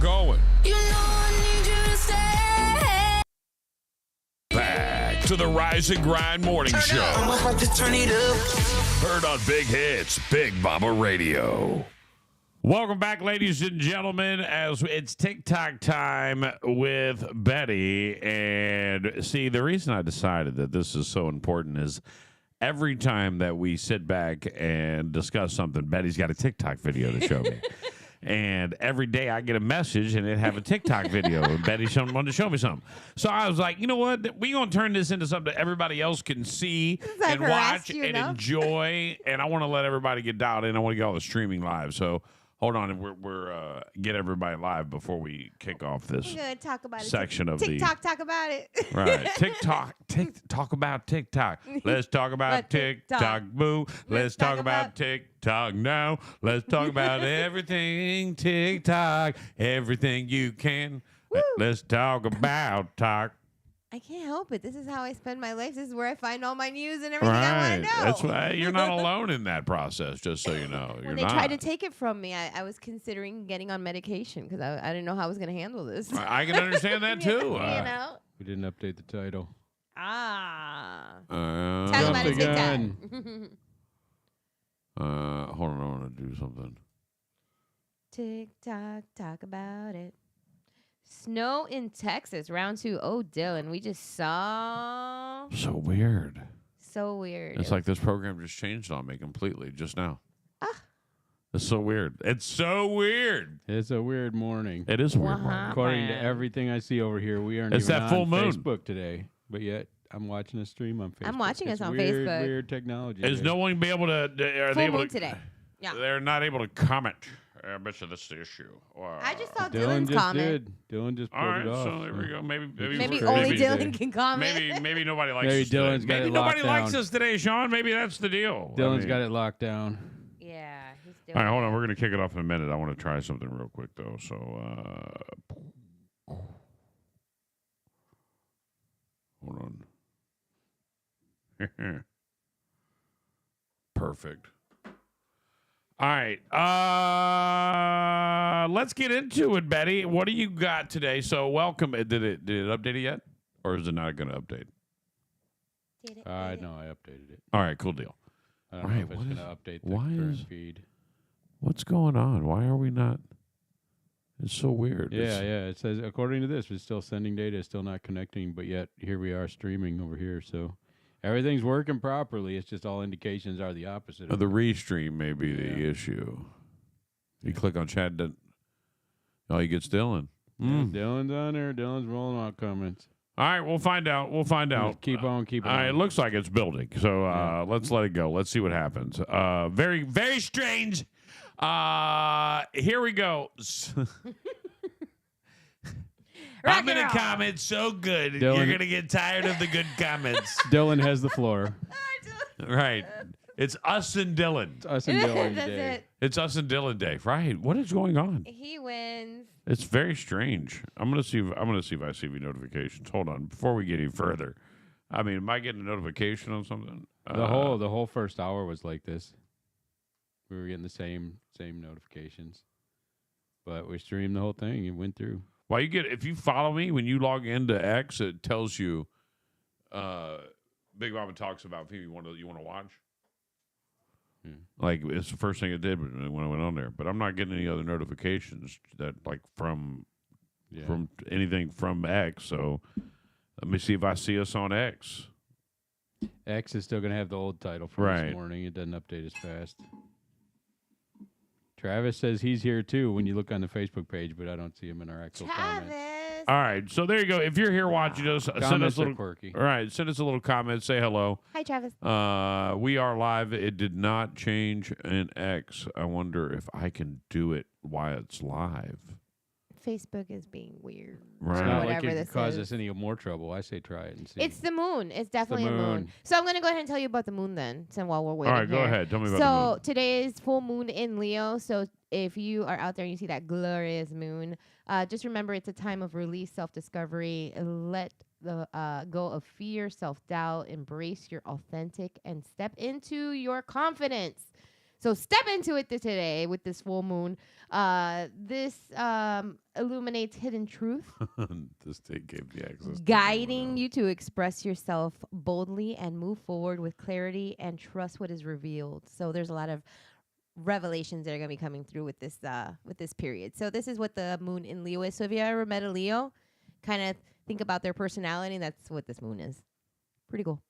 going. You know I need you to stay. Back to the Rise and Grind Morning Show. I'ma have to turn it up. Heard on Big Hits, Big Mama Radio. Welcome back, ladies and gentlemen, as it's TIc Tok time with Betty. And see, the reason I decided that this is so important is every time that we sit back and discuss something, Betty's got a TikTok video to show me. And every day I get a message and it have a TikTok video. And Betty wanted to show me something. So I was like, you know what? We're going to turn this into something that everybody else can see and watch and enjoy. And I want to let everybody get dialed in. I want to get all the streaming live. So hold on. We're get everybody live before we kick off this talk about section of the TikTok. Talk about it. Right. TikTok. Talk about TikTok. Let's talk about TikTok. Boo. Let's talk about TikTok now. Let's talk about everything TikTok. Everything you can. Let's talk about talk. I can't help it. This is how I spend my life. This is where I find all my news and everything I want to know. That's why you're not alone in that process, just so you know. When they tried to take it from me, I was considering getting on medication because I didn't know how I was going to handle this. I can understand that, too. You know? We didn't update the title. Talk about it TikTok. Hold on, I want to do something. TikTok, talk about it. Snow in Texas, round 2. Oh, Dylan, we just saw. So weird. So weird. It's like this program just changed on me completely just now. It's so weird. It's so weird. It's a weird morning. It is a weird morning. According to everything I see over here, we aren't it's even that full on moon. Facebook today. But yet, I'm watching a stream on Facebook. I'm watching us on weird, Facebook. Weird technology. Is no one be able to? Are they able to today? Yeah. They're not able to comment. I bet you that's the issue. I just saw Dylan Dylan's just comment. Dylan just pulled all right, it off. so there we go. Maybe only Dylan can comment. Maybe nobody likes Maybe us Dylan's today. got Maybe it nobody locked likes down. us today, Sean. Maybe that's the deal. Dylan's got it locked down. Yeah, he's doing All right, hold on. We're going to kick it off in a minute. I want to try something real quick, though. So, hold on. Perfect. All right. Let's get into it, Betty. What do you got today? So, welcome. Did it update it yet? Or is it not going to update? Did it? No, I updated it. All right, cool deal. I don't know if it's going to update the current feed. What's going on? Why are we not? It's so weird. Yeah. It says, according to this, it's still sending data, it's still not connecting, but yet here we are streaming over here. So everything's working properly. It's just all indications are the opposite. The restream may be the issue. You click on chat, you get Dylan. Dylan's on there. Dylan's rolling out comments. All right, we'll find out. Just keep on. All right, it looks like it's building. So let's let it go. Let's see what happens. Very, very strange. Here we go. I'm going to comment so good. Dylan. You're going to get tired of the good comments. Dylan has the floor. Right. It's us and Dylan. It's us and Dylan That's today. it. It's us and Dylan Day. Right. What is going on? He wins. It's very strange. I'm gonna see if I see any notifications. Hold on, before we get any further. I mean, am I getting a notification on something? The whole first hour was like this. We were getting the same notifications, but we streamed the whole thing. It went through. Well, if you follow me when you log into X, it tells you. Big Mama talks about people you want to watch. Like it's the first thing it did when I went on there, but I'm not getting any other notifications that from anything from X. So let me see if I see us on X. X is still going to have the old title from this morning. It doesn't update as fast. Travis says he's here too when you look on the Facebook page, but I don't see him in our actual comments. All right, so there you go. If you're here watching us, send us a little quirky. All right, send us a little comment. Say hello. Hi, Travis. We are live. It did not change in X. I wonder if I can do it while it's live. Facebook is being weird. Right. It's not Whatever like it this could cause is. us any more trouble. I say try it and see. It's the moon. It's definitely the a moon. moon. So I'm going to go ahead and tell you about the moon then, so while we're waiting. All right, go here. ahead. Tell me about the moon. So today is full moon in Leo. So if you are out there and you see that glorious moon, just remember it's a time of release, self-discovery. Let the go of fear, self-doubt. Embrace your authentic and step into your confidence. So step into it today with this full moon. This illuminates hidden truth, This state gave the access. guiding you to express yourself boldly and move forward with clarity and trust what is revealed. So there's a lot of revelations that are going to be coming through with this period. So this is what the moon in Leo is. So if you ever met a Leo, kind of think about their personality. That's what this moon is. Pretty cool.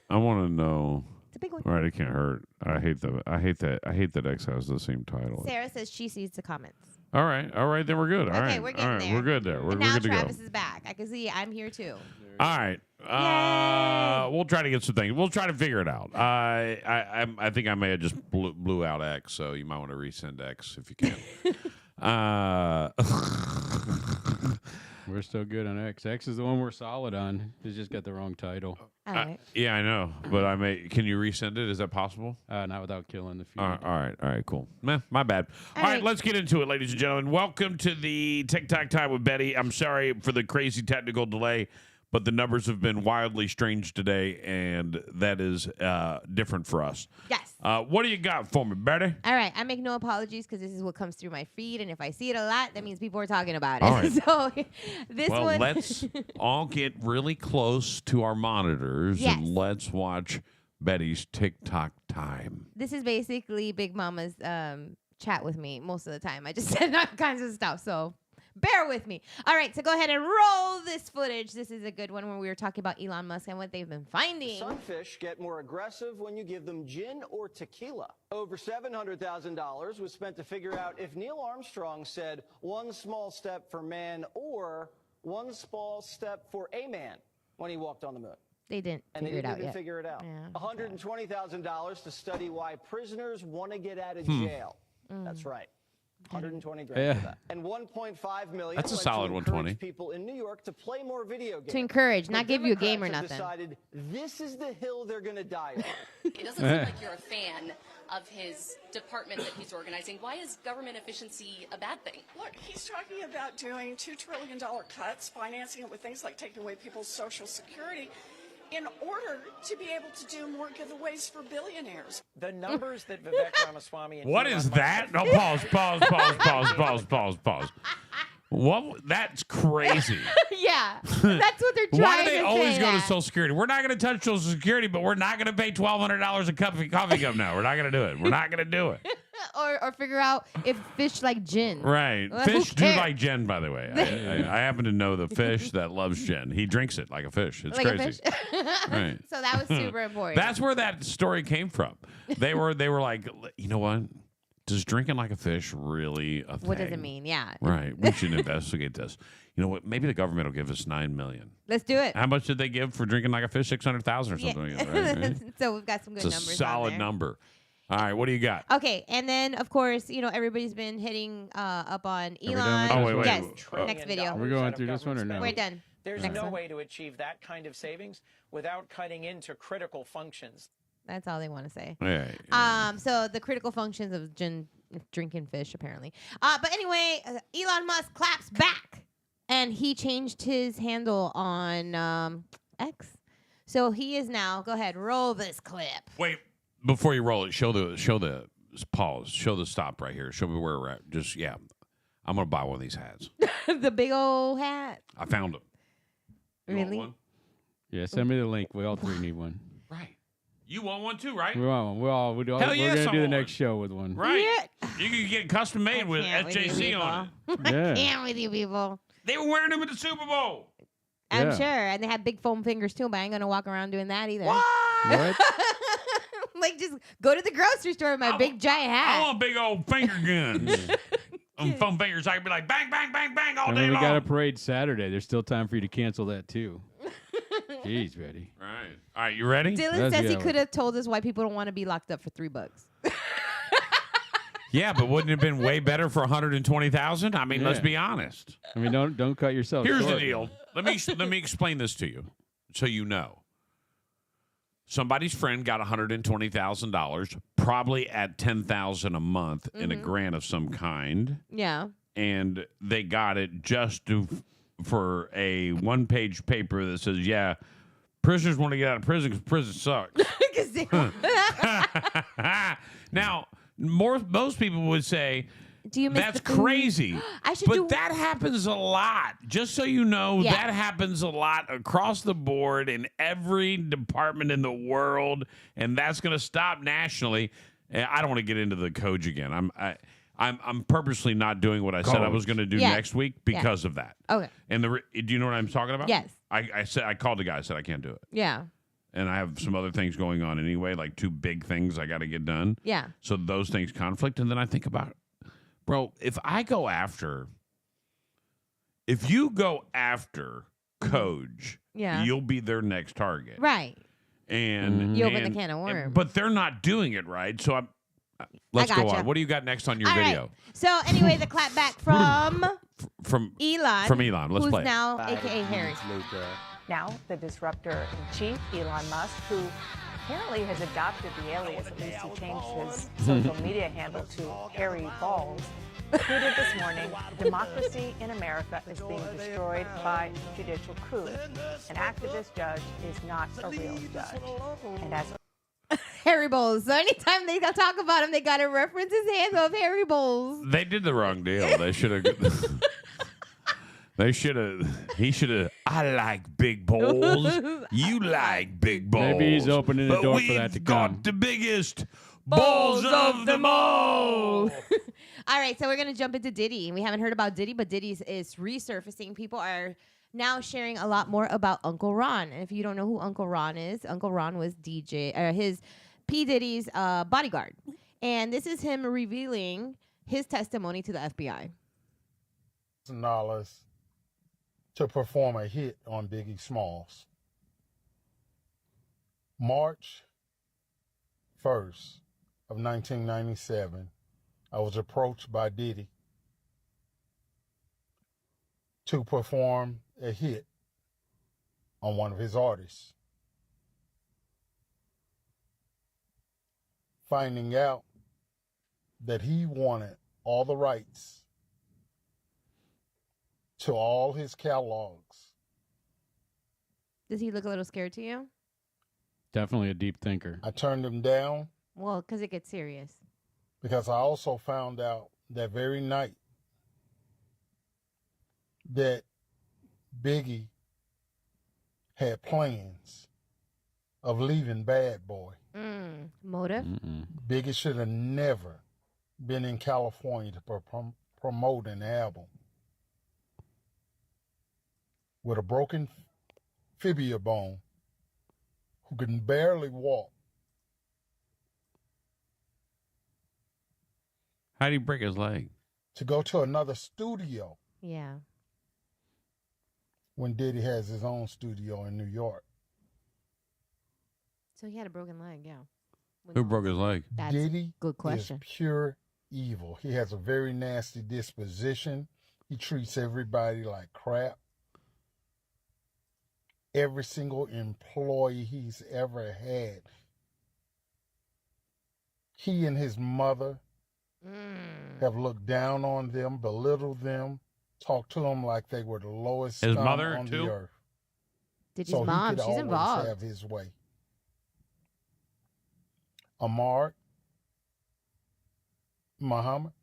I want to know. It's a big one. All right, it can't hurt. I hate that X has the same title. Sarah says she sees the comments. All right, then we're good. All Okay, right, we're getting all right, there. we're good there. We're And now good to go. Travis is back. I can see I'm here too. All right. We'll try to get some things. We'll try to figure it out. I think I may have just blew out X, so you might want to resend X if you can. We're still good on X. X is the one we're solid on. It's just got the wrong title. All right. Yeah, I know, but I may. Can you resend it? Is that possible? Not without killing the feed. All right, cool. My bad. All right, let's get into it, ladies and gentlemen. Welcome to the TIc Tok Time with Betty. I'm sorry for the crazy technical delay, but the numbers have been wildly strange today, and that is different for us. Yes. What do you got for me, Betty? All right. I make no apologies because this is what comes through my feed, and if I see it a lot, that means people are talking about it. All right. So this Well, one. let's all get really close to our monitors Yes. and let's watch Betty's TikTok time. This is basically Big Mama's chat with me most of the time. I just said all kinds of stuff, so bear with me. All right, so go ahead and roll this footage. This is a good one when we were talking about Elon Musk and what they've been finding. Sunfish get more aggressive when you give them gin or tequila. Over $700,000 was spent to figure out if Neil Armstrong said one small step for man or one small step for a man when he walked on the moon. They didn't And they figure it didn't out even yet. figure it out. Yeah. $120,000 to study why prisoners want to get out of jail. That's right. 120 grand for that. And 1.5 million. That's a went solid to 120. encourage people in New York to play more video games. To encourage, But not give you a game or Democrats have nothing. Decided this is the hill they're going to die on. It doesn't seem like you're a fan of his department that he's organizing. Why is government efficiency a bad thing? Look, he's talking about doing $2 trillion cuts, financing it with things like taking away people's Social Security in order to be able to do more giveaways for billionaires. The numbers that Vivek Ramaswamy and What Elon is Musk that? have- No, pause. What? That's crazy. Yeah, that's what they're trying Why do they to always say go to that. Social Security? We're not going to touch Social Security, but we're not going to pay $1,200 a cup of coffee cup now. We're not going to do it. We're not going to do it. or figure out if fish like gin. Right. Well, who Fish do cares? like gin, by the way. I happen to know the fish that loves gin. He drinks it like a fish. It's Like a crazy. fish. Right. So that was super important. That's where that story came from. They were like, you know what? Does drinking like a fish really a thing? what does it mean? Yeah. Right. We should investigate this. You know what? Maybe the government will give us $9 million. Let's do it. How much did they give for drinking like a fish? 600,000 or something. Yeah. Like that, right? So we've got some good It's a numbers. on solid there. number. All right, what do you got? Okay, and then of course, everybody's been hitting up on we Elon. done with Oh, wait, wait. Yes, $1 next trillion video. We're going of through this one or government no? We're spending. done. There's Next no one. way to achieve that kind of savings without cutting into critical functions. That's all they want to say. Yeah. So the critical functions of drinking fish, apparently. But anyway, Elon Musk claps back, and he changed his handle on X. So he is now. Go ahead, roll this clip. Wait, before you roll it, show the pause, show the stop right here. Show me where we're at. Just I'm gonna buy one of these hats. The big old hat. I found them. You want Really? one? Yeah, send me the link. We all three need one. Right. You want one too, right? We want one. We're Hell yes, going to I do the want next one. show with one. Right. You can get custom made with can't with you SJC on it. people. Yeah. I can't with you people. They were wearing them at the Super Bowl. I'm Yeah. sure, and they have big foam fingers too. But I ain't gonna walk around doing that either. What? Like just go to the grocery store with my big giant I hat. want big old finger guns. Foam fingers. I can be like bang, bang, bang, bang all And day then we long. got a parade Saturday. There's still time for you to cancel that too. Jeez, Betty. Right. All right, you ready? Dylan Let's says he go. could have told us why people don't want to be locked up for $3. Yeah, but wouldn't it have been way better for 120,000? I mean, let's Yeah. be honest. I mean, don't cut yourself Here's short. the deal. Let me explain this to you, so you know. Somebody's friend got $120,000, probably at $10,000 a month in a grant of some kind, Yeah. and they got it just for a one-page paper that says, "Yeah, prisoners want to get out of prison because prison sucks." Because missing. Now, most people would say, Do you miss that's the food? crazy. I should but do. that happens a lot. Just so you know, Yeah. that happens a lot across the board in every department in the world, and that's going to stop nationally. And I don't want to get into the coach again. I'm purposely not doing what I said I was going to do Yeah. next week because of that. Okay. And do you know what I'm talking about? Yes. I called the guy. I said I can't do it, Yeah. and I have some other things going on anyway, like 2 big things I got to get done. Yeah. So those things conflict, and then I think about, bro, if you go after Coach, Yeah. you'll be their next target, Right. and You open the can of worms. But they're not doing it right, so let's go gotcha. on. What do you got next on your All right. video? So anyway, the clap back from From Elon. From Elon. Let's who's play it. now AKA Harry. Now, the disruptor-in-chief, Elon Musk, who apparently has adopted the alias, at least he changed his social media handle to Harry Balls, tweeted this morning, democracy in America is being destroyed by judicial coup. An activist judge is not a real judge. And as Harry Bowles. So anytime they talk about him, they got to reference his handle of Harry Bowles. They did the wrong deal. They should have. He should have. I like big bowls. You like big bowls. Maybe he's opening the but door we've for that to got come. the biggest bowls of them all. All right, so we're going to jump into Diddy. We haven't heard about Diddy, but Diddy is resurfacing. People are now sharing a lot more about Uncle Ron. And if you don't know who Uncle Ron is, Uncle Ron was his P. Diddy's bodyguard. And this is him revealing his testimony to the FBI. $1,000 to perform a hit on Biggie Smalls. March 1st of 1997, I was approached by Diddy to perform a hit on one of his artists. Finding out that he wanted all the rights to all his catalogs. Does he look a little scared to you? Definitely a deep thinker. I turned him down Well, because it gets serious. because I also found out that very night that Biggie had plans of leaving Bad Boy. Motive? Biggie should have never been in California to promote an album. With a broken fibula bone, who can barely walk. How do you break his leg? To go to another studio Yeah. when Diddy has his own studio in New York. So he had a broken leg, yeah. Who broke his leg? That's Diddy good question. is pure evil. He has a very nasty disposition. He treats everybody like crap. Every single employee he's ever had, he and his mother have looked down on them, belittled them, talked to them like they were the lowest His scum mother, on too? the earth. Diddy's mom, he could she's always involved. have his way. Ahmad, Muhammad,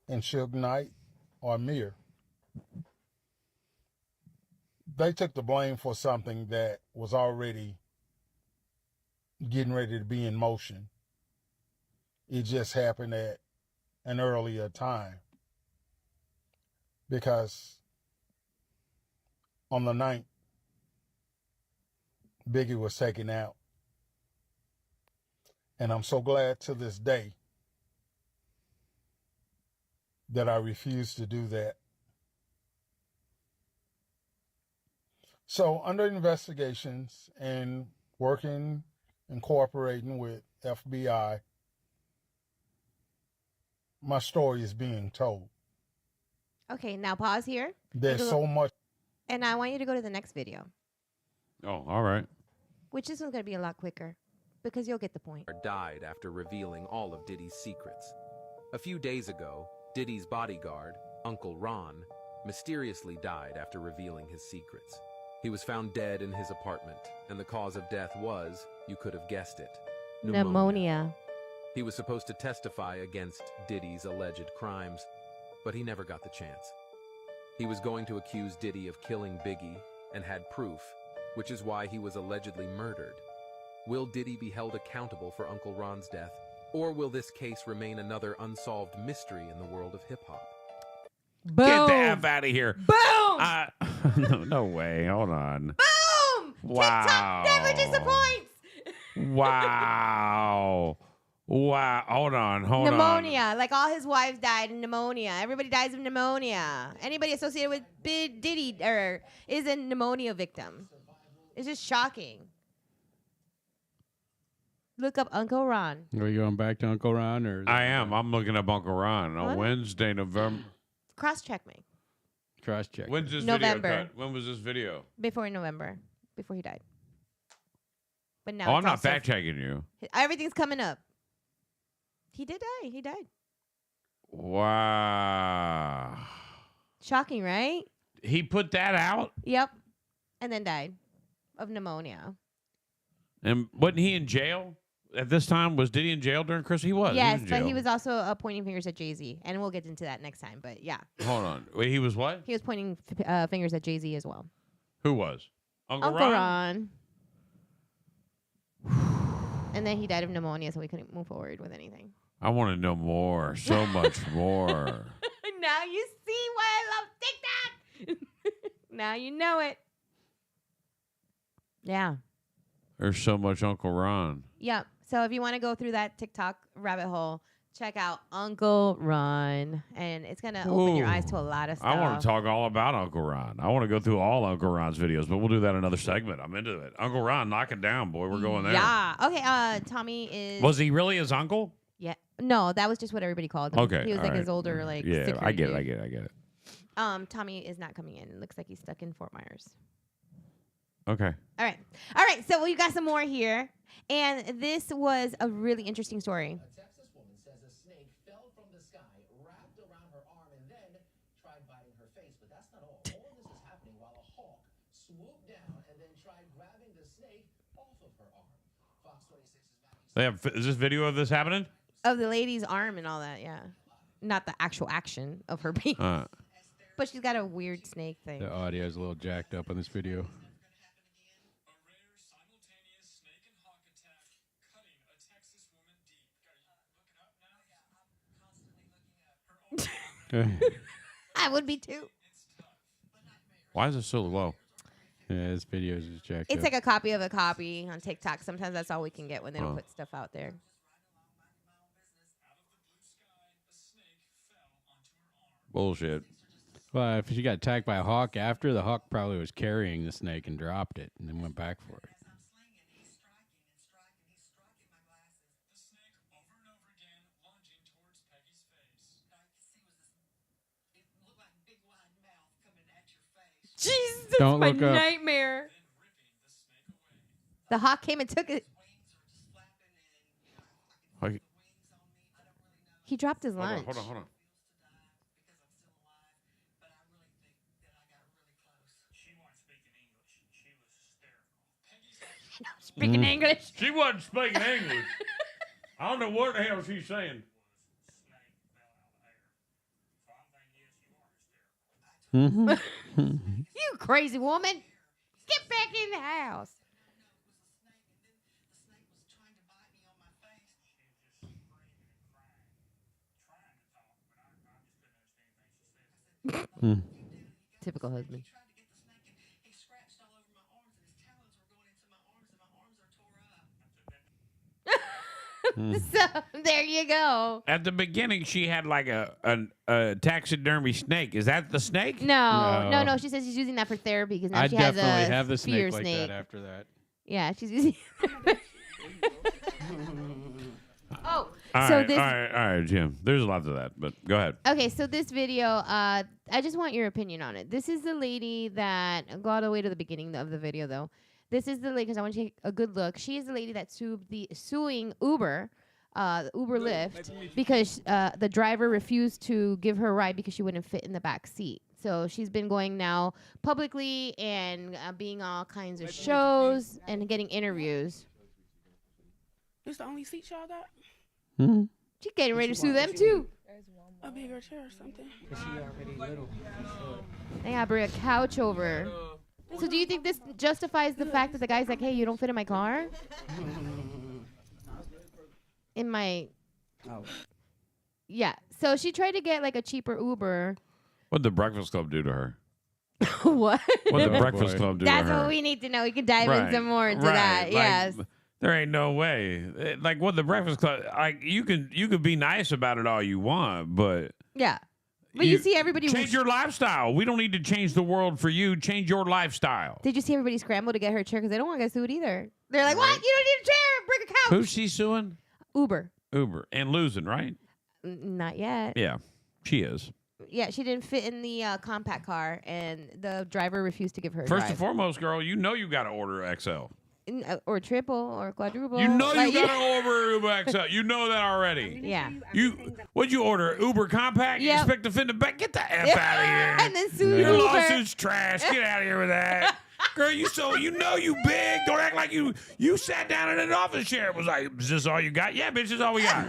and Suge Knight or Amir. They took the blame for something that was already getting ready to be in motion. It just happened at an earlier time. Because on the 9th, Biggie was taken out. And I'm so glad to this day that I refused to do that. So under investigations and working and cooperating with FBI, my story is being told. Okay, now pause here. There's so much. And I want you to go to the next video, Oh, all right. which this one's going to be a lot quicker because you'll get the point. Died after revealing all of Diddy's secrets. A few days ago, Diddy's bodyguard, Uncle Ron, mysteriously died after revealing his secrets. He was found dead in his apartment, and the cause of death was, You could have guessed it. Pneumonia. He was supposed to testify against Diddy's alleged crimes, but he never got the chance. He was going to accuse Diddy of killing Biggie and had proof, which is why he was allegedly murdered. Will Diddy be held accountable for Uncle Ron's death, or will this case remain another unsolved mystery in the world of hip-hop? Boom. Get the F out of here. Boom. No way. Hold on. Boom. Wow. TikTok never disappoints. Wow. Wow. Hold on. Pneumonia. Like all his wives died of pneumonia. Everybody dies of pneumonia. Anybody associated with Diddy is a pneumonia victim. It's just shocking. Look up Uncle Ron. Are you going back to Uncle Ron? Or I am. I'm looking up Uncle Ron on What? Wednesday, November. Cross-check me. Cross-check. When's this November. video cut? When was this video? Before November. Before he died. But now Oh, I'm it's not also- fact-checking you. Everything's coming up. He did die. He died. Wow. Shocking, right? He put that out? Yep. And then died of pneumonia. And wasn't he in jail at this time? Was Diddy in jail during Christmas? He was. Yes, in but he jail. was also pointing fingers at Jay-Z. And we'll get into that next time. But yeah, Hold on. Wait, he was what? he was pointing fingers at Jay-Z as well. Who was? Uncle Uncle Ron? Ron. And then he died of pneumonia, so we couldn't move forward with anything. I want to know more. So much more. Now you see why I love TikTok. Now you know it. Yeah. There's so much Uncle Ron. Yep. So if you want to go through that TikTok rabbit hole, check out Uncle Ron. And it's going to open your eyes to a lot of stuff. I want to talk all about Uncle Ron. I want to go through all Uncle Ron's videos, but we'll do that another segment. I'm into it. Uncle Ron, knock it down, boy. We're going there. Yeah. Okay. Tommy is. Was he really his uncle? Yeah. No, that was just what everybody called him. Okay. He was all like right. his older, like. Yeah, security I get it. dude. I get it. I get it. Tommy is not coming in. It looks like he's stuck in Fort Myers. Okay. All right. All right. So we got some more here. And this was a really interesting story. A Texas woman says a snake fell from the sky, wrapped around her arm, and then tried biting her face. But that's not all. All of this is happening while a hawk swooped down and then tried grabbing the snake off of her arm. Fox 26's Matthew. Is this video of this happening? Of the lady's arm and all that, yeah. Not the actual action of her being. But she's got a weird snake thing. The audio is a little jacked up on this video. I would be too. Why is it so low? Yeah, this video is just jacked It's up. like a copy of a copy on TikTok. Sometimes that's all we can get when they don't Oh. put stuff out there. Bullshit. Well, if she got attacked by a hawk after, the hawk probably was carrying the snake and dropped it and then went back for it. Jesus, Don't my look up. nightmare. The hawk came and took it. Like, He dropped his hold on, lunch. hold on, hold on. Speaking English. She wasn't speaking English. I don't know what the hell she's saying. You crazy woman. Get back in the house. Typical husband. So there you go. At the beginning, she had like a taxidermy snake. Is that the snake? No. She says she's using that for therapy because now I she has definitely a have the spear snake like snake. that after that. Yeah, she's using. Oh, All so right, this. all right, Jim. There's a lot to that, but go ahead. Okay, so this video, I just want your opinion on it. This is the lady that, go all the way to the beginning of the video, though. This is the lady, because I want you to take a good look. She is the lady that's suing Uber, Uber Lyft, because the driver refused to give her a ride because she wouldn't fit in the back seat. So she's been going now publicly and being all kinds of shows and getting interviews. This the only seat y'all got? Hmm. She's getting ready to sue them too. A bigger chair or something? She already little. They gotta bring a couch over. So do you think this justifies the fact that the guy's like, hey, you don't fit in my car? In my... Oh. Yeah. So she tried to get like a cheaper Uber. What'd the Breakfast Club do to her? What? What'd the Oh, Breakfast boy. Club do That's to her? what we need to know. We can dive in some more into that. Like, Yes. There ain't no way. Like what the Breakfast Club, like you could be nice about it all you want, but Yeah. But you see everybody... change your lifestyle. We don't need to change the world for you. Change your lifestyle. Did you see everybody scramble to get her a chair? Because they don't want to get sued either. They're like, what? You don't need a chair. Bring a couch. Who's she suing? Uber. And losing, right? Not yet. Yeah, she is. Yeah, she didn't fit in the compact car, and the driver refused to give her a First drive. and foremost, girl, you know you got to order XL. Or triple or quadruple. You know Like, you got to order Uber XL. You know that already. Yeah. What'd you order? Uber compact? You Yep. expect to fit in the back? Get the F out of here. And then sue Your Uber. lawsuit's trash. Get out of here with that. Girl, you know you big. Don't act like you sat down in an office chair. It was like, is this all you got? Yeah, bitch, this is all we got.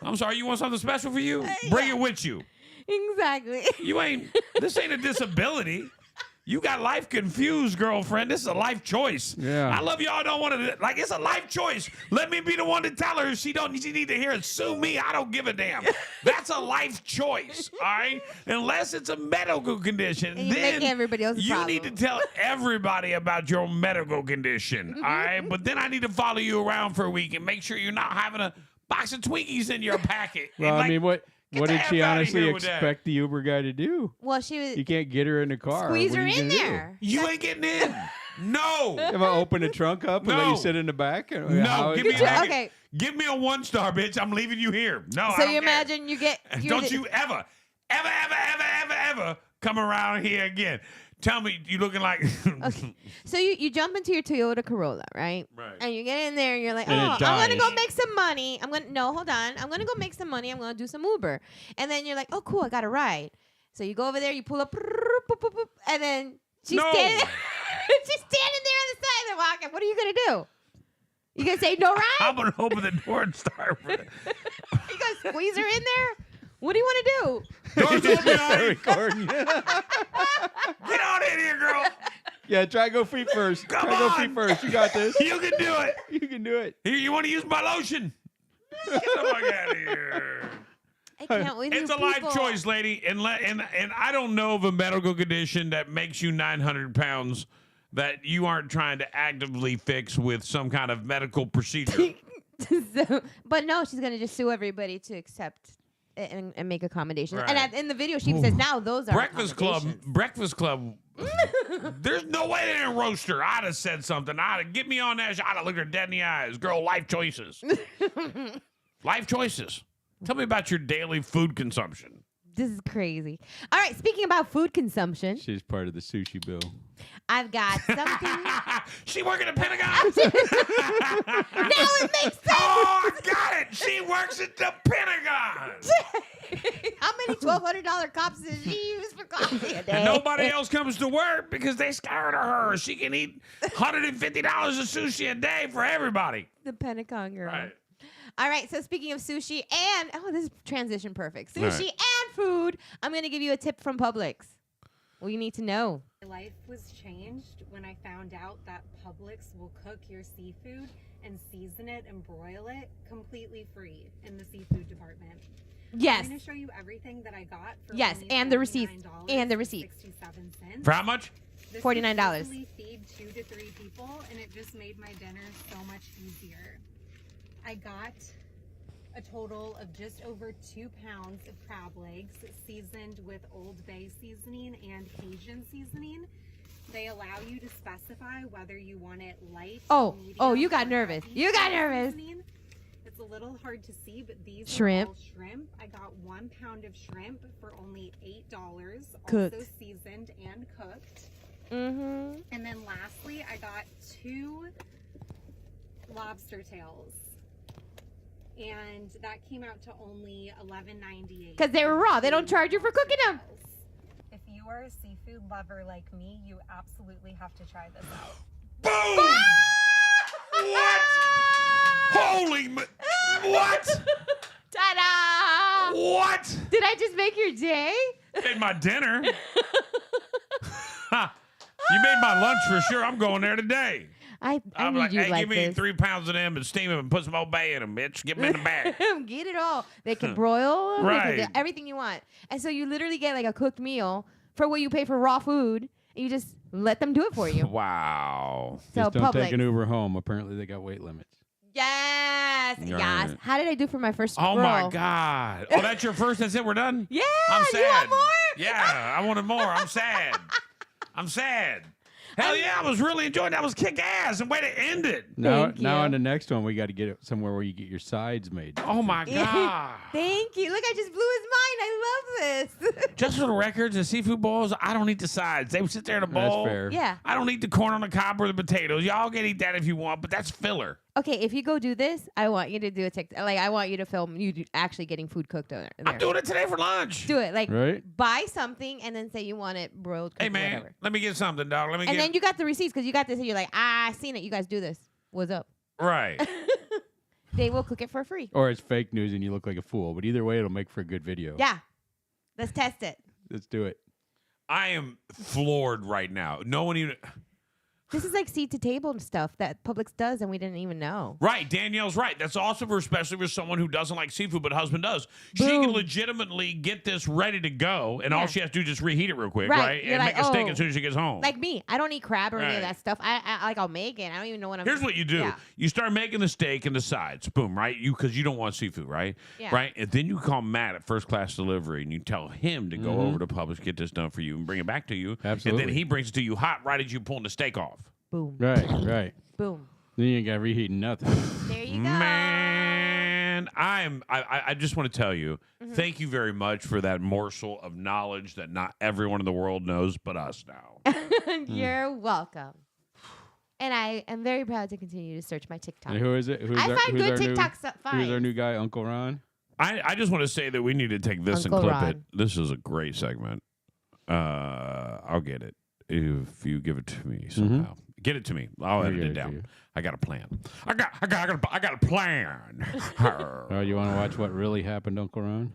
I'm sorry, you want something special for you? Bring it with you. Exactly. This ain't a disability. You got life confused, girlfriend. This is a life choice. Yeah. I love y'all don't want to, like, it's a life choice. Let me be the one to tell her she need to hear it. Sue me. I don't give a damn. That's a life choice, all right? Unless it's a medical condition. And you then make everybody else's you problem. need to tell everybody about your medical condition, all right? But then I need to follow you around for a week and make sure you're not having a box of Twinkies in your packet. Well, And, I mean, what get did the she F outta honestly here with that. expect the Uber guy to do? Well, she was... You can't get her in the car. Squeeze What her are you in gonna do? there. You ain't getting in. No. If I open the trunk up and let No. you sit in the back? No, give me Okay. Give me a 1-star, bitch. I'm leaving you here. No, So I don't you care. imagine you get... Don't you ever come around here again. Tell me you looking like... Okay. So you jump into your Toyota Corolla, right? Right. And you get in there and you're like, And it I'm going to go dies. make some money. Hold on. I'm going to go make some money. I'm going to do some Uber. And then you're like, oh, cool, I got a ride. So you go over there, you pull up, and then she's No. standing there. She's standing there on the side of the walk. What are you going to do? You going to say no ride? I'm going to open the door and start. You going to squeeze her in there? What do you want to do? Doors open, honey. recording. Get on in here, girl. Yeah, try go feet first. Come try go on. feet first. You got this. You can do it. You can do it. Here, you want to use my lotion? Get the fuck out of here. I can't with It's you a life people. choice, lady. And I don't know of a medical condition that makes you 900 pounds that you aren't trying to actively fix with some kind of medical procedure. But no, she's going to just sue everybody to accept and make accommodations. Right. And in the video, she says now those are Breakfast Club. accommodations. Breakfast Club. There's no way they didn't roast her. I'd have said something. I'd have get me on that. I'd have looked her dead in the eyes. Girl, life choices. Life choices. Tell me about your daily food consumption. This is crazy. All right, speaking about food consumption, She's part of the sushi bill. I've got something. She working at Pentagon? Now it makes sense. Oh, I got it. She works at the Pentagon. How many $1,200 cups does she use for coffee a day? And nobody else comes to work because they scared of her. She can eat $150 of sushi a day for everybody. The Pentagon girl. Right. All right, so speaking of sushi and, this is transition perfect. Sushi Right. and food, I'm going to give you a tip from Publix. What you need to know. My life was changed when I found out that Publix will cook your seafood and season it and broil it completely free in the seafood department. Yes. I'm going to show you everything that I got for Yes, only and the receipt. $49 And the receipt. 67 cents. For how much? This $49. will easily feed 2 to 3 people, and it just made my dinner so much easier. I got a total of just over 2 pounds of crab legs seasoned with Old Bay seasoning and Cajun seasoning. They allow you to specify whether you want it light, medium, you got or nervous. heavy You got with nervous. seasoning. It's a little hard to see, but these Shrimp. are all shrimp. I got 1 pound of shrimp for only $8, Cooked. also seasoned and cooked. Mm-hmm. And then lastly, I got 2 lobster tails. And that came out to only $11.98. Because they were raw. They don't charge you for cooking them. If you are a seafood lover like me, you absolutely have to try this out. Boom! What? Holy what? Ta-da! What? Did I just make your day? Made my dinner. You made my lunch for sure. I'm going there today. I I'm need like, you hey, like give me this. 3 pounds of them and steam them and put some Old Bay in them, bitch. Get them in the bag. Get it all. They can broil them. They Right. can do everything you want. And so you literally get like a cooked meal for what you pay for raw food. And you just let them do it for you. Wow. So Just don't take Publix. an Uber home. Apparently, they got weight limits. Yes. All Yes. right. How did I do for my first Oh scroll? my God. Oh, that's your first? That's it? We're done? Yeah. I'm sad. You want more? Yeah, I wanted more. I'm sad. I'm sad. Hell yeah, I was really enjoying that. That was kick ass. And way to end it. Now on the next one, we got to get it somewhere where you get your sides made. Oh my God. Thank you. Look, I just blew his mind. I love this. Just for the records, the seafood bowls, I don't eat the sides. They would sit there in a bowl. That's fair. Yeah. I don't eat the corn on the cob or the potatoes. Y'all can eat that if you want, but that's filler. Okay, if you go do this, I want you to do a TikTok. Like, I want you to film you actually getting food cooked there. I'm doing it today for lunch. Do it. Like, Right? buy something and then say you want it broiled, cooked, Hey, man, whatever. let me get something, dog. Let me And get then you got the receipts because you got this and you're like, I seen it. You guys do this. What's up? Right. They will cook it for free. Or it's fake news and you look like a fool. But either way, it'll make for a good video. Yeah. Let's test it. Let's do it. I am floored right now. No one even... This is like seat to table and stuff that Publix does and we didn't even know. Right, Danielle's right. That's awesome, for especially for someone who doesn't like seafood, but husband does. She can legitimately get this ready to go, and all she has to do is just reheat it real quick, right? You're And like, make a steak oh. as soon as she gets home. Like me. I don't eat crab or any of Right. that stuff. I like I'll make it. I don't even know what I'm Here's what you do. Yeah. You start making the steak and the sides. Boom, right? Because you don't want seafood, right? Yeah. Right? And then you call Matt at First Class Delivery and you tell him to go over to Publix, get this done for you, and bring it back to you. Absolutely. And then he brings it to you hot right as you pulling the steak off. Boom. Right. Boom. Then you ain't got to reheat nothing. There you go. Man, I just want to tell you, Mm-hmm. thank you very much for that morsel of knowledge that not everyone in the world knows but us now. You're welcome. And I am very proud to continue to search my TikTok. And who is it? Who's I find who's good our new- TikTok Who's our finds. new guy, Uncle Ron? I just want to say that we need to take this Uncle and clip Ron. it. This is a great segment. I'll get it if you give it to me somehow. Get it to me. I'll edit it down. I got a plan. I got a plan. Oh, you want to watch what really happened, Uncle Ron?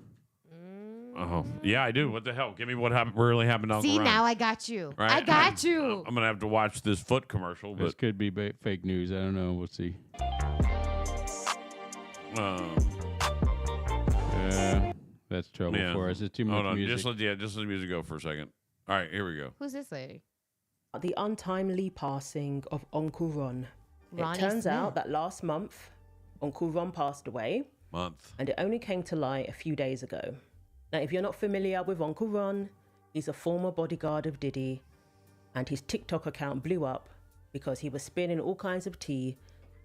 Oh, yeah, I do. What the hell? Give me what really happened to Uncle See, Ron. now I got you. Right? I got you. I'm going to have to watch this foot commercial. This But could be fake news. I don't know. We'll see. Yeah, that's trouble yeah. for us. It's too much Hold on. music. Just let the music go for a second. All right, here we go. Who's this lady? The untimely passing of Uncle Ron. Ronnie it turns Smith. out that last month, Uncle Ron passed away, and it only came to light a few days ago. Now, if you're not familiar with Uncle Ron, he's a former bodyguard of Diddy, and his TikTok account blew up because he was spinning all kinds of tea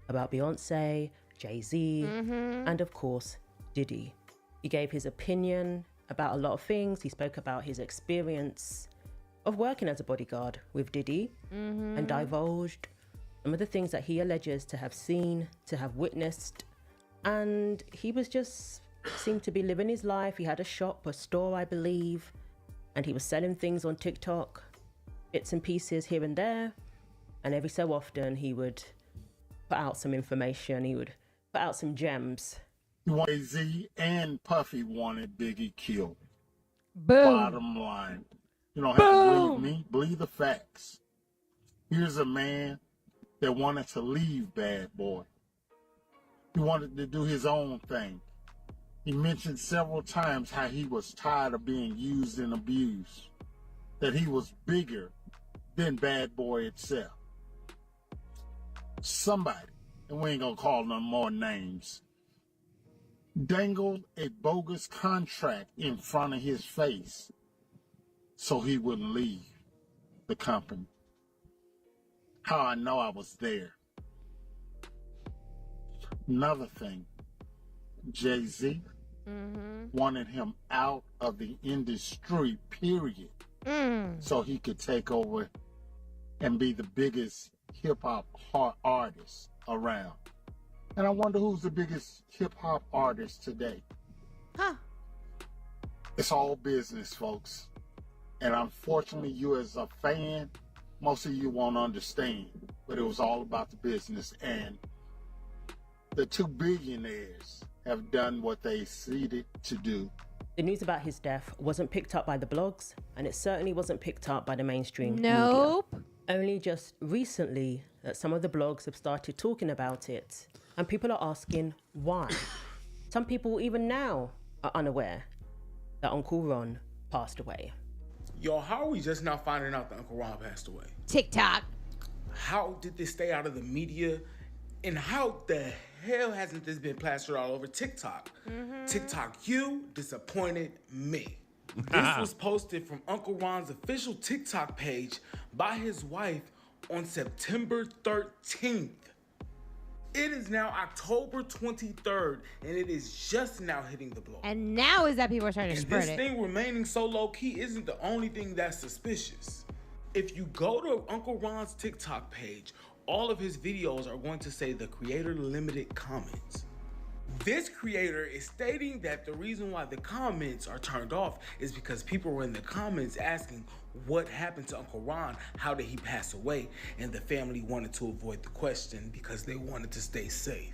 about Beyonce, Jay-Z, and of course, Diddy. He gave his opinion about a lot of things. He spoke about his experience of working as a bodyguard with Diddy and divulged some of the things that he alleges to have seen, to have witnessed. And he was just seemed to be living his life. He had a shop, a store, I believe, and he was selling things on TikTok, bits and pieces here and there. And every so often he would put out some information. He would put out some gems. Jay-Z and Puffy wanted Biggie killed. Boom. Bottom line. You don't have to believe me. Believe the facts. Here's a man that wanted to leave Bad Boy. He wanted to do his own thing. He mentioned several times how he was tired of being used and abused. That he was bigger than Bad Boy itself. Somebody, and we ain't gonna call no more names, dangled a bogus contract in front of his face so he wouldn't leave the company. How I know I was there. Another thing, Jay-Z wanted him out of the industry, period, so he could take over and be the biggest hip-hop artist around. And I wonder who's the biggest hip-hop artist today. Huh. It's all business, folks. And unfortunately, you as a fan, most of you won't understand. But it was all about the business. And the two billionaires have done what they seeded to do. The news about his death wasn't picked up by the blogs, and it certainly wasn't picked up by the mainstream Nope. media. Only just recently that some of the blogs have started talking about it, and people are asking why. Some people even now are unaware that Uncle Ron passed away. Yo, how are we just now finding out that Uncle Ron passed away? TikTok. How did this stay out of the media? And how the hell hasn't this been plastered all over TikTok? TikTok, you disappointed me. This was posted from Uncle Ron's official TikTok page by his wife on September 13th. It is now October 23rd, and it is just now hitting the blog. And now is that people are starting to And spread this it. thing remaining so low-key isn't the only thing that's suspicious. If you go to Uncle Ron's TikTok page, all of his videos are going to say the creator limited comments. This creator is stating that the reason why the comments are turned off is because people were in the comments asking what happened to Uncle Ron, how did he pass away, and the family wanted to avoid the question because they wanted to stay safe.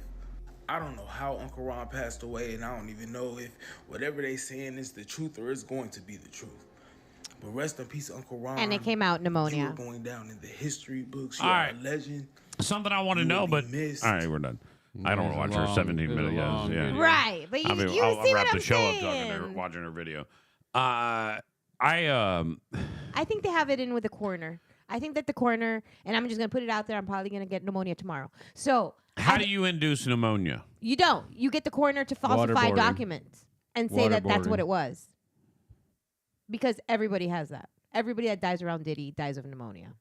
I don't know how Uncle Ron passed away, and I don't even know if whatever they saying is the truth or is going to be the truth. But rest in peace, Uncle Ron. And it came out pneumonia. You were going down in the history books. All You're right. a legend. Something I want to You know, will but be missed. all right, we're done. I don't want to watch her 17 minutes. Yeah. Right, but you, I mean, you I'll see wrap what the I'm show saying. up talking to her, watching her video. I think they have it in with the coroner. I think that the coroner, and I'm just going to put it out there, I'm probably going to get pneumonia tomorrow. So How do you induce pneumonia? you don't. You get the coroner to falsify Waterboarding. documents and say that that's what Waterboarding. it was. Because everybody has that. Everybody that dies around Diddy dies of pneumonia.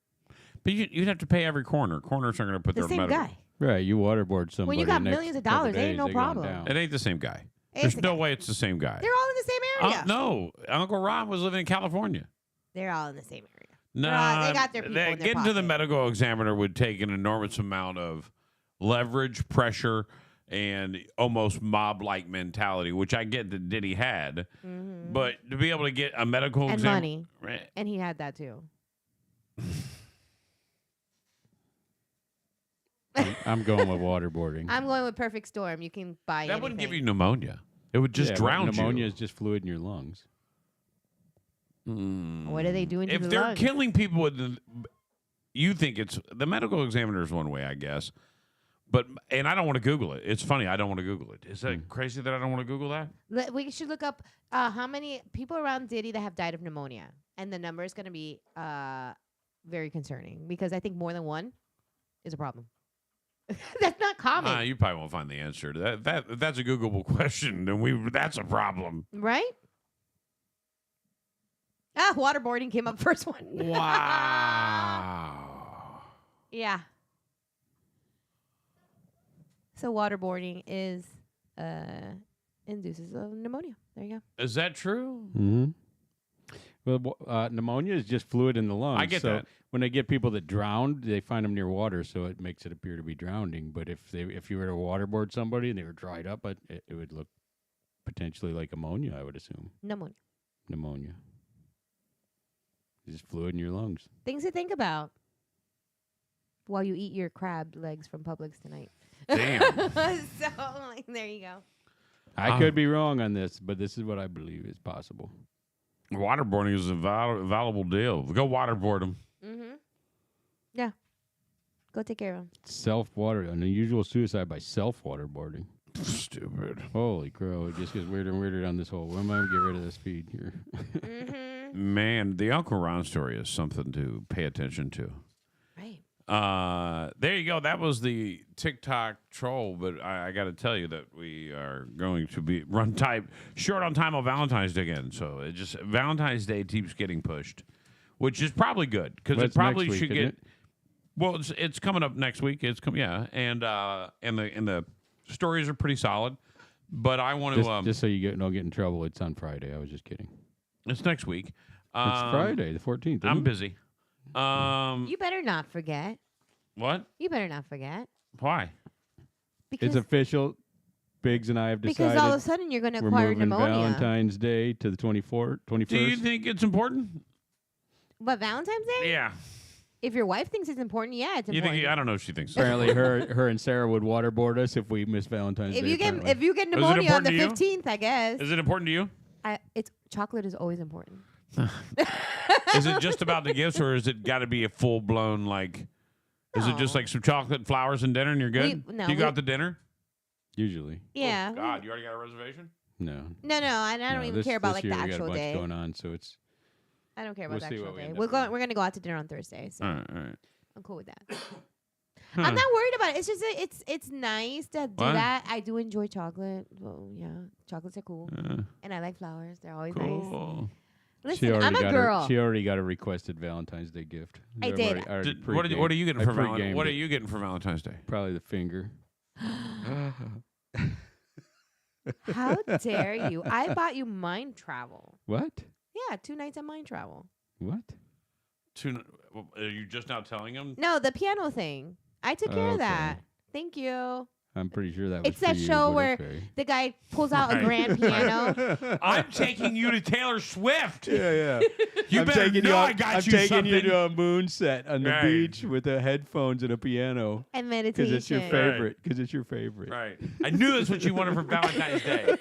But you'd have to pay every coroner. Coroners aren't going to put The their same medical. guy. Right, you waterboard somebody. When you got next millions of couple dollars, ain't days, no they going problem. down. It ain't the same guy. It's There's the no way it's the same guy. They're all in the same area. No, Uncle Ron was living in California. They're all in the same area. No, they got their people in their getting to the pocket. medical examiner would take an enormous amount of leverage, pressure, and almost mob-like mentality, which I get that Diddy had. But to be able to get a medical And exam, money. And he had that too. I'm going with waterboarding. I'm going with Perfect Storm. You can buy that wouldn't give you anything. pneumonia. It would just Yeah, but drown pneumonia you. is just fluid in your lungs. What are they doing to If the they're lungs? killing people with you think it's the medical examiner is one way, I guess. But and I don't want to Google it. It's funny, I don't want to Google it. Is that crazy that I don't want to Google that? We should look up how many people around Diddy that have died of pneumonia. And the number is going to be very concerning because I think more than one is a problem. That's not common. You probably won't find the answer to that. If that's a Googleable question, then that's a problem. Right? Waterboarding came up first one. Wow. Yeah. So waterboarding is induces pneumonia. There you go. Is that true? Mm-hmm. Well, pneumonia is just fluid in the lungs. I get so that. When they get people that drowned, they find them near water, so it makes it appear to be drowning. But if you were to waterboard somebody and they were dried up, it would look potentially like ammonia, I would assume. Pneumonia. Pneumonia. It's just fluid in your lungs. Things to think about while you eat your crab legs from Publix tonight. Damn. So, there you go. I could be wrong on this, but this is what I believe is possible. Waterboarding is a valuable deal. Go waterboard them. Mm-hmm. Yeah. Go take care of them. Self-water, an unusual suicide by self-waterboarding. Stupid. Holy crow. It just gets weirder and weirder down this hole. When am I going to get rid of this feed here? Man, the Uncle Ron story is something to pay attention to. Right. There you go. That was the TikTok troll, but I got to tell you that we are going to be short on time on Valentine's Day again. So it just Valentine's Day keeps getting pushed, which is probably good because it probably should get. Well, it's coming up next week. And the stories are pretty solid. But I want to just so you don't get in trouble. It's on Friday. I was just kidding. It's next week. It's Friday, the 14th. I'm busy. You better not forget. What? You better not forget. Why? Because It's official. Biggs and I have decided. Because all of a sudden you're going to we're acquire moving pneumonia. Valentine's Day to the 21st. Do you think it's important? What, Valentine's Day? Yeah. If your wife thinks it's important, yeah, it's You important. think? I don't know if she thinks so. Apparently, her and Sarah would waterboard us if we miss Valentine's If Day. you get apparently. if you get Is it pneumonia on important the to you? 15th, I guess. Is it important to you? It's chocolate is always important. Is it just about the gifts, or is it got to be a full blown like? Is it just No. like some chocolate, flowers, and dinner, and you're good? No, Do you we- go out to dinner? Usually. Yeah. Oh, God, you already got a reservation? No. No, I don't even care about like year the we got actual a bunch day. going on, so it's. I don't care We'll about the see what actual we day. end We're up going. We're gonna go out to dinner on Thursday, so All right. I'm cool with that. Huh. I'm not worried about it. It's just it's nice to do What? that. I do enjoy chocolate. Well, yeah, chocolates are cool, and I like flowers. They're always nice. Cool. Listen, I'm a girl. She already got a requested Valentine's Day gift. I I've did. already What are you getting I for pre-gamed What are it. you getting for Valentine's Day? Probably the finger. How dare you? I bought you mind travel. What? Yeah, 2 nights of mind travel. What? Are you just now telling him? No, the piano thing. I took care of Okay. that. Thank you. I'm pretty sure that was It's that for you, show but where okay. the guy pulls out a grand piano. I'm taking you to Taylor Swift. Yeah. You I'm better taking know you I got I'm you taking you something. to a moon set on the Right. beach with the headphones and a piano. And Because meditation. it's your favorite. Because it's your favorite. Right. I knew that's what you wanted for Valentine's Day.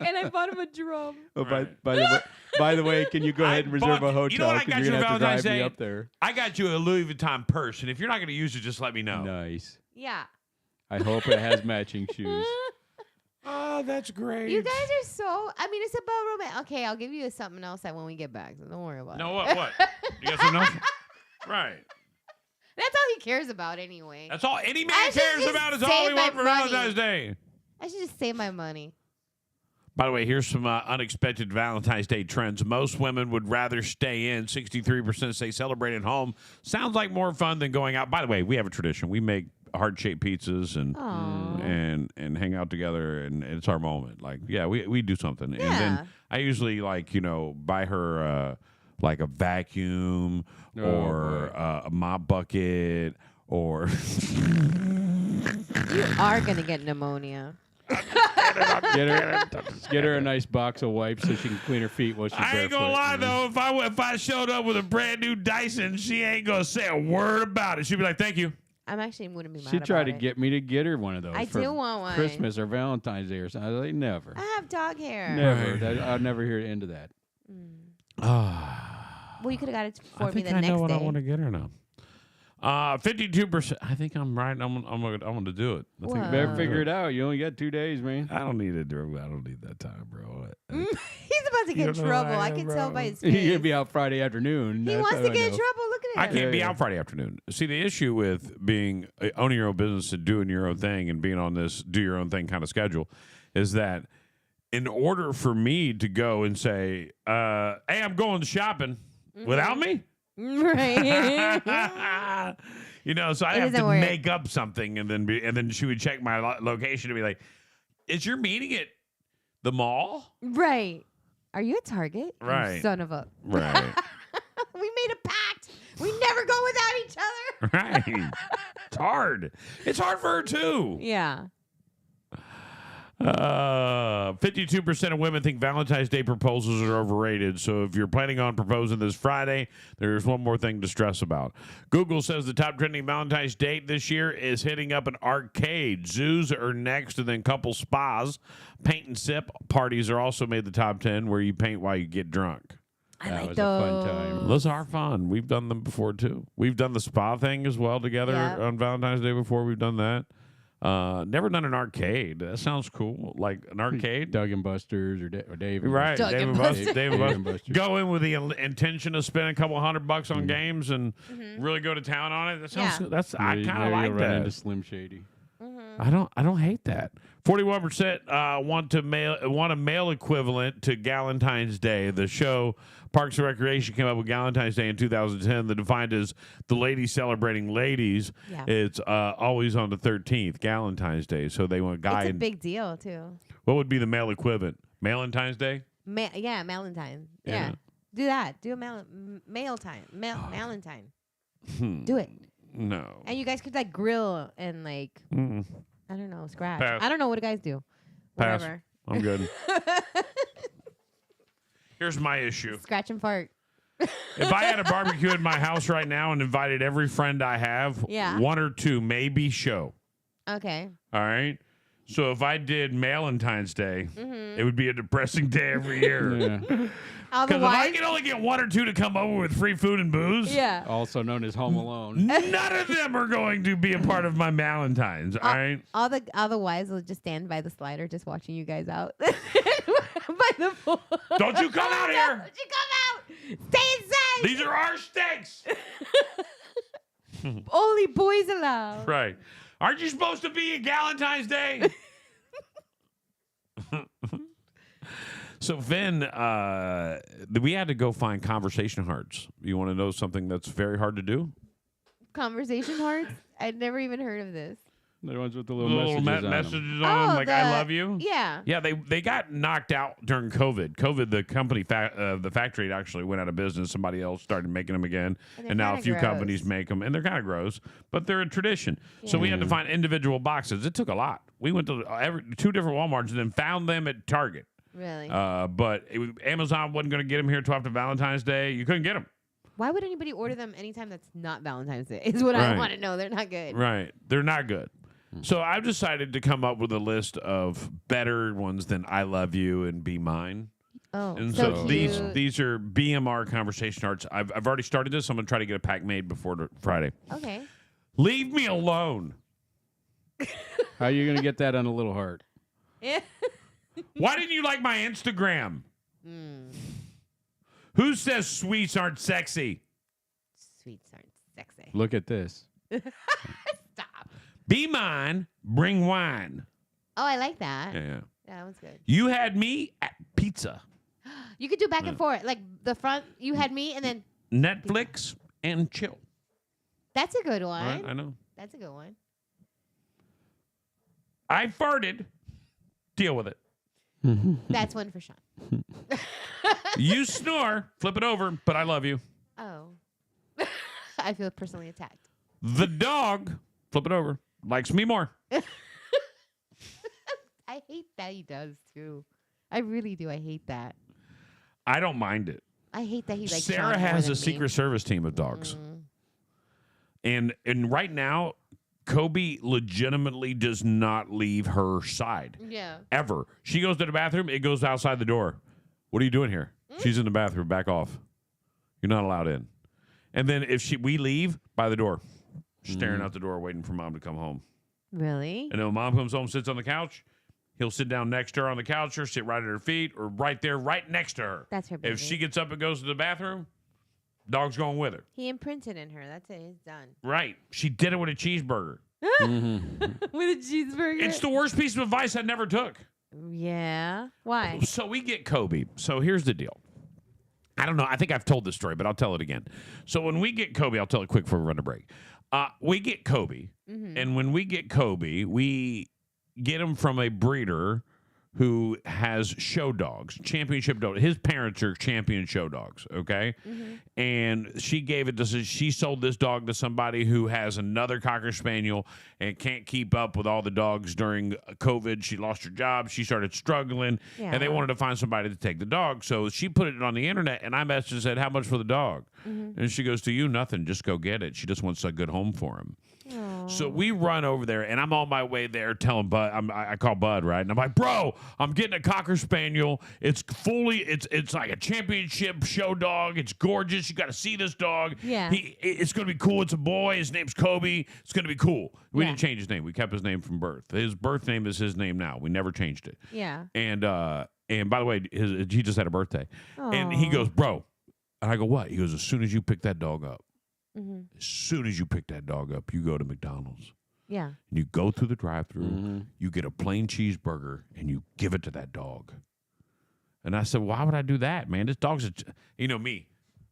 And I bought him a drum. Oh, Right. by the way, can you go ahead and reserve a hotel? You know what I 'Cause got you're you for gonna have to Valentine's drive me Day? up there. I got you a Louis Vuitton purse, and if you're not going to use it, just let me know. Nice. Yeah. I hope it has matching shoes. Oh, that's great. You guys are so. I mean, it's about romance. Okay, I'll give you something else that when we get back. So don't worry about No, it. what? You got something else? Right. That's all he cares about anyway. That's all any man I should cares just about is save all he my wants for money. Valentine's Day. I should just save my money. By the way, here's some unexpected Valentine's Day trends. Most women would rather stay in. 63% say celebrate at home. Sounds like more fun than going out. By the way, we have a tradition. We make heart-shaped pizzas and hang out together, and it's our moment. Like, yeah, we do something. And then I usually, buy her like a vacuum or a mop bucket or... You are going to get pneumonia. Get her a nice box of wipes so she can clean her feet while she's I ain't gonna barefoot. lie though, if I showed up with a brand new Dyson, she ain't gonna say a word about it. She'd be like, "Thank you." I'm actually wouldn't be mad She tried to about it. get me to get her one of those. I for do want one. Christmas or Valentine's Day or something. I was like, never. I have dog hair. Never. I'll never hear the end of that. Well, you could have got it for I me think the I next know what day. I want to get her now. 52%. I think I'm right. I'm gonna do it. I think You better figure it out. You only got 2 days, man. I don't need it, dude. I don't need that time, bro. He's about to get in don't know trouble. who I I am, can bro. tell by his You're face. gonna be out Friday afternoon. He That's wants how to I get in know. trouble. Look at I him. can't be out Friday afternoon. See, the issue with being owning your own business and doing your own thing and being on this do your own thing kind of schedule is that in order for me to go and say, "Hey, I'm going shopping," without me, Right. so I It have to doesn't work. make up something, and then she would check my location and be like, "Is your meeting at the mall?" Right. Are you at Target? You Right. son of a. Right. We made a pact. We never go without each other. Right. It's hard. It's hard for her too. Yeah. 52% of women think Valentine's Day proposals are overrated. So if you're planning on proposing this Friday, there's one more thing to stress about. Google says the top trending Valentine's date this year is hitting up an arcade. Zoos are next, and then couple spas. Paint and sip parties are also made the top 10, where you paint while you get drunk. That was a fun time. Those are fun. We've done them before too. We've done the spa thing as well together on Valentine's Day before. We've done that. Never done an arcade. That sounds cool. Like an arcade. Doug and Buster's or Dave and Right. Buster's. Dave and Buster's. Buster's. Go in with the intention of spending a couple $100 on games and really go to town on it. That sounds I Maybe kind of you'll like run into that. Slim Shady. I don't hate that. 41% want a male equivalent to Galentine's Day. The show Parks and Recreation came up with Galentine's Day in 2010. That defined as the ladies celebrating ladies. Yeah. It's always on the 13th, Galentine's Day. So they want a guy. It's a big deal, too. What would be the male equivalent? Valentine's Day? Yeah, Valentine. Yeah. Yeah. Do that. Do a male time. Valentine. Do it. No. And you guys could grill and I don't know, scratch. Pass. I don't know what guys do. Pass. Whatever. I'm good. Here's my issue. Scratch and fart. If I had a barbecue at my house right now and invited every friend I have, Yeah. 1 or 2 maybe show. Okay. All right. So if I did Valentine's Day, Mhm. it would be a depressing day every year. Yeah. Because if I Otherwise, can only get 1 or 2 to come over with free food and booze, yeah. Also known as Home Alone. none of them are going to be a part of my Valentine's. All right. All the wives will just stand by the slider, just watching you guys out by the pool. Don't you come out here. Don't you come out. Stay inside. These are our steaks. Only boys allowed. Right. Aren't you supposed to be at Valentine's Day? So, Finn, we had to go find conversation hearts. You want to know something that's very hard to do? Conversation hearts? I'd never even heard of this. The ones with the little messages on them. on them, like I the- love you. Yeah. Yeah, they got knocked out during COVID. COVID, the company, the factory actually went out of business. Somebody else started making them again, And and they're now a kinda few gross. companies make them, and they're kind of gross, but they're a tradition. So we had to find individual boxes. It took a lot. We went to 2 different WalMarts and then found them at Target. Really? But Amazon wasn't going to get them here until after Valentine's Day. You couldn't get them. Why would anybody order them anytime that's not Valentine's Day? Is what I Right. want to know. They're not good. Right. They're not good. So I've decided to come up with a list of better ones than I Love You and Be Mine. Oh, And so so cute. these are BMR conversation hearts. I've already started this. I'm going to try to get a pack made before Friday. Okay. Leave me alone. How are you going to get that on a little heart? Yeah. Why didn't you like my Instagram? Mm. Who says sweets aren't sexy? Sweets aren't sexy. Look at this. Stop. Be mine, bring wine. Oh, I like that. Yeah. Yeah, that one's good. You had me at pizza, You could do back and forth. Like the front, you had me, and then Netflix, and chill. that's a good one. Right? I know. That's a good one. I farted. Deal with it. That's one for Sean. You snore. Flip it over. But I love you. Oh. I feel personally attacked. The dog. Flip it over. Likes me more. I hate that he does too. I really do. I hate that. I don't mind it. I hate that he likes Sarah Sean more has than a me. Secret Service team of dogs. Mm. And right now, Kobe legitimately does not leave her side. Yeah. Ever. She goes to the bathroom, it goes outside the door. What are you doing here? She's in the bathroom. Back off. You're not allowed in. And then if we leave, by the door, staring out the door, waiting for mom to come home. Really? And then when mom comes home, sits on the couch, he'll sit down next to her on the couch or sit right at her feet or right there, right next to her. That's her If baby. she gets up and goes to the bathroom, dog's going with her. He imprinted in her. That's it. He's done. Right. She did it with a cheeseburger. With a cheeseburger. It's the worst piece of advice I never took. Yeah. Why? So we get Kobe. So here's the deal. I don't know. I think I've told this story, but I'll tell it again. So when we get Kobe, I'll tell it quick before we run a break. We get Kobe, and when we get Kobe, we get him from a breeder who has show dogs, championship dogs. His parents are champion show dogs, okay? And she gave it to, she sold this dog to somebody who has another Cocker Spaniel and can't keep up with all the dogs during COVID. She lost her job. She started struggling, and they Yeah. wanted to find somebody to take the dog. So she put it on the internet, and I messaged and said, how much for the dog? And she goes, to you, nothing. Just go get it. She just wants a good home for him. So we run over there, and I'm on my way there telling Bud, I call Bud, right? And I'm like, bro, I'm getting a Cocker Spaniel. It's fully, it's like a championship show dog. It's gorgeous. You got to see this dog. Yeah. It's going to be cool. It's a boy. His name's Kobe. It's going to be cool. We Yeah. didn't change his name. We kept his name from birth. His birth name is his name now. We never changed it. Yeah. And by the way, he just had a birthday. And he Aw. goes, bro. And I go, what? He goes, as soon as you pick that dog up, Mm-hmm. as soon as you pick that dog up, you go to McDonald's. Yeah. And you go through the drive-thru, you get a plain cheeseburger, and you give it to that dog. And I said, why would I do that, man? This dog's me.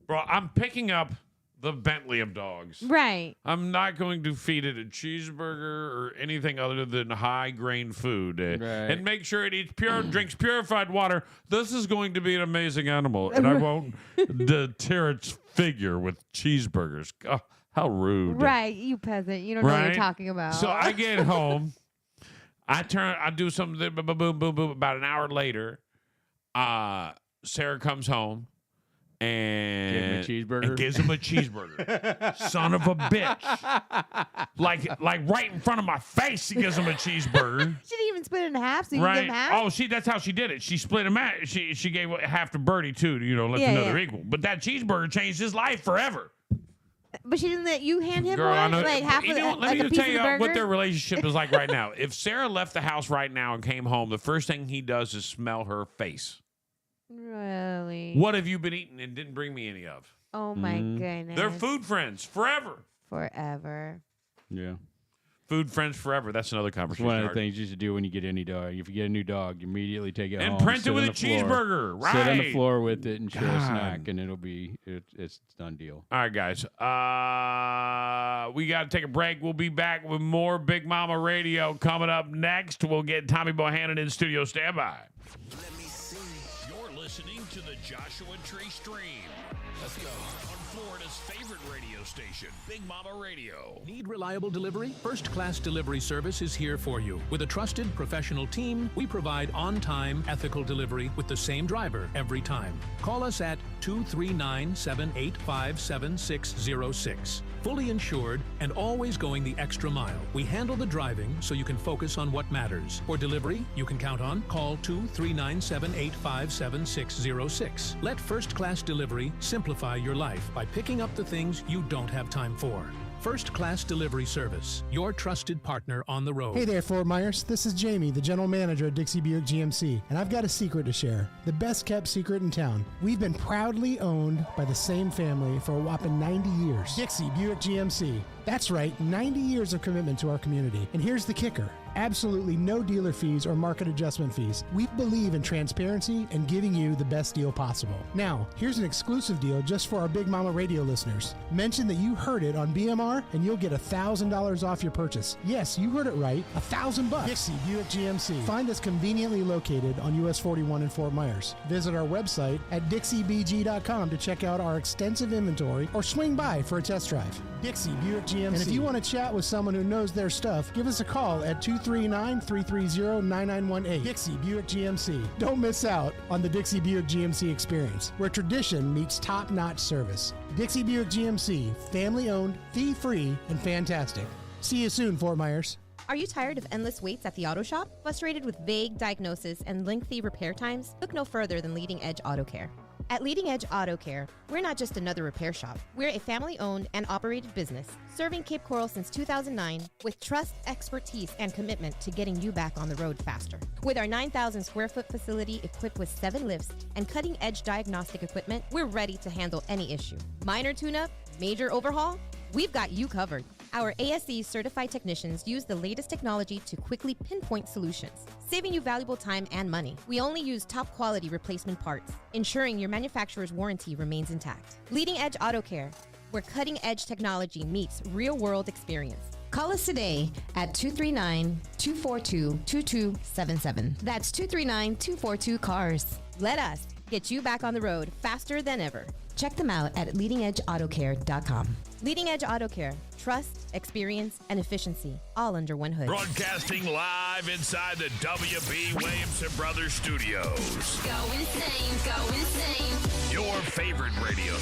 Bro, I'm picking up the Bentley of dogs. Right. I'm not going to feed it a cheeseburger or anything other than high-grain food. And make sure it eats drinks purified water. This is going to be an amazing animal, and I won't deter its figure with cheeseburgers. Oh, how rude. Right. You peasant. You don't know what Right? you're talking about. So I get home. I do something, boom, boom, boom, boom. About an hour later, Sarah comes home, and cheeseburger? gives him a cheeseburger. Son of a bitch. Like right in front of my face, he gives him a cheeseburger. She didn't even split it in half, so you Right. can give him half? Oh, that's how she did it. She split him out. She gave half to Birdie, too, to, let Yeah, another yeah. equal. But that cheeseburger changed his life forever. But she didn't let you hand him Girl, I one? know. Like half of You know what, the, let like me a just piece tell of you the burger? what their relationship is like right now. If Sarah left the house right now and came home, the first thing he does is smell her face. Really? What have you been eating and didn't bring me any of? Oh, my goodness. They're food friends forever. Forever. Yeah. Food friends forever. That's another It's conversation. one of the things you should do when you get any dog. If you get a new dog, you immediately take it And home. print it sit with on a the floor, cheeseburger. Sit on the Right. floor with it and share a God. snack, and it's a done deal. All right, guys. We got to take a break. We'll be back with more Big Mama Radio coming up next. We'll get Tommy Bohannon in studio. Stand by. You're listening to the Joshua Tree Stream. Let's go. On Florida's favorite radio station, Big Mama Radio. Need reliable delivery? First Class Delivery Service is here for you. With a trusted professional team, we provide on-time, ethical delivery with the same driver every time. Call us at 239-785-7606. Fully insured and always going the extra mile. We handle the driving so you can focus on what matters. For delivery, you can count on call 239-785-7606. Let First Class Delivery simplify your life by picking up the things you don't have time for. First Class Delivery Service, your trusted partner on the road. Hey there, Fort Myers. This is Jamie, the general manager at Dixie Buick GMC, and I've got a secret to share. The best kept secret in town. We've been proudly owned by the same family for a whopping 90 years. Dixie Buick GMC. That's right, 90 years of commitment to our community. And here's the kicker. Absolutely no dealer fees or market adjustment fees. We believe in transparency and giving you the best deal possible. Now, here's an exclusive deal just for our Big Mama Radio listeners. Mention that you heard it on BMR and you'll get $1,000 off your purchase. Yes, you heard it right, $1,000. Dixie Buick GMC. Find us conveniently located on US 41 in Fort Myers. Visit our website at dixiebg.com to check out our extensive inventory or swing by for a test drive. Dixie Buick GMC. And if you want to chat with someone who knows their stuff, give us a call at 239-330-9918. Dixie Buick GMC. Don't miss out on the Dixie Buick GMC experience, where tradition meets top-notch service. Dixie Buick GMC, family-owned, fee-free, and fantastic. See you soon, Fort Myers. Are you tired of endless waits at the auto shop? Frustrated with vague diagnosis and lengthy repair times? Look no further than Leading Edge Auto Care. At Leading Edge Auto Care, we're not just another repair shop. We're a family-owned and operated business, serving Cape Coral since 2009 with trust, expertise, and commitment to getting you back on the road faster. With our 9,000 square foot facility equipped with 7 lifts and cutting-edge diagnostic equipment, we're ready to handle any issue. Minor tune-up, major overhaul, we've got you covered. Our ASE certified technicians use the latest technology to quickly pinpoint solutions, saving you valuable time and money. We only use top quality replacement parts, ensuring your manufacturer's warranty remains intact. Leading Edge Auto Care, where cutting edge technology meets real world experience. Call us today at 239-242-2277. That's 239-242-CARS. Let us get you back on the road faster than ever. Check them out at leadingedautocare.com. Leading Edge Auto Care. Trust, experience, and efficiency, all under one hood. Broadcasting live inside the W.B. Williamson Brothers studios. Go insane, go insane. Your favorite radio